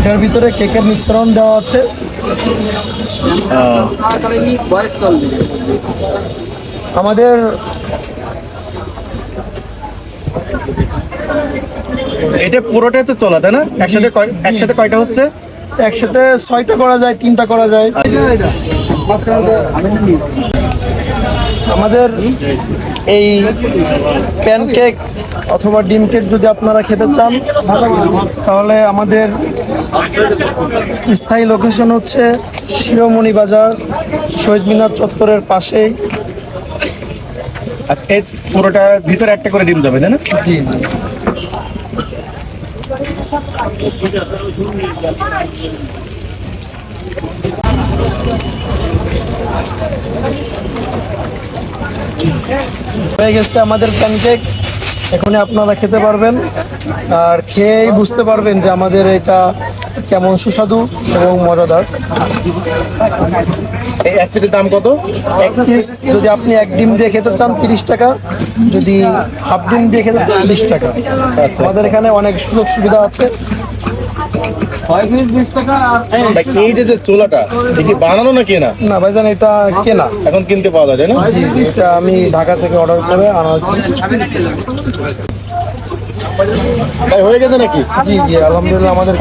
এটার ভিতরে কেকের মিশ্রণ দেওয়া আছে। আমাদের এটা পুরোটা হচ্ছে চলা, তাই না? একসাথে কয়টা হচ্ছে? একসাথে 6টা করা যায়, 3টা করা যায়। আমাদের এই প্যানকেক অথবা ডিম কেক যদি আপনারা খেতে চান, তাহলে আমাদের স্থায়ী লোকেশন হচ্ছে শিরোমণি বাজার, শহীদ মিনার চত্বরের পাশেই। আর এই পুরোটা ভিতরে একটা করে ডিম যাবে, তাই না? জি জি। হয়ে গেছে আমাদের প্যানকেক। এখন আপনারা খেতে পারবেন, আর খেয়েই বুঝতে পারবেন যে আমাদের এটা কেমন সুস্বাদু এবং মজাদার। এই এক পিসের দাম কত? এক পিস যদি আপনি এক ডিম দিয়ে খেতে চান 30 টাকা, যদি হাফ ডিম দিয়ে খেতে চান 20 টাকা। আমাদের এখানে অনেক সুযোগ সুবিধা আছে। এই যে চোলাটা দেখি বানানো না কেনা? না ভাইজান, এটা কেনা। এখন কিনতে পাওয়া যায়, তাই না? জি জি, এটা আমি ঢাকা থেকে অর্ডার করে আনাচ্ছি। তাই হয়ে গেছে নাকি? জি জি, আলহামদুলিল্লাহ। আমাদের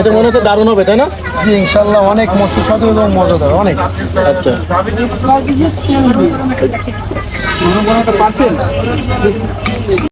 এটা মনে হচ্ছে দারুণ হবে, তাই না? জি ইনশাল্লাহ, অনেক সুস্বাদু এবং মজাদার অনেক। আচ্ছা।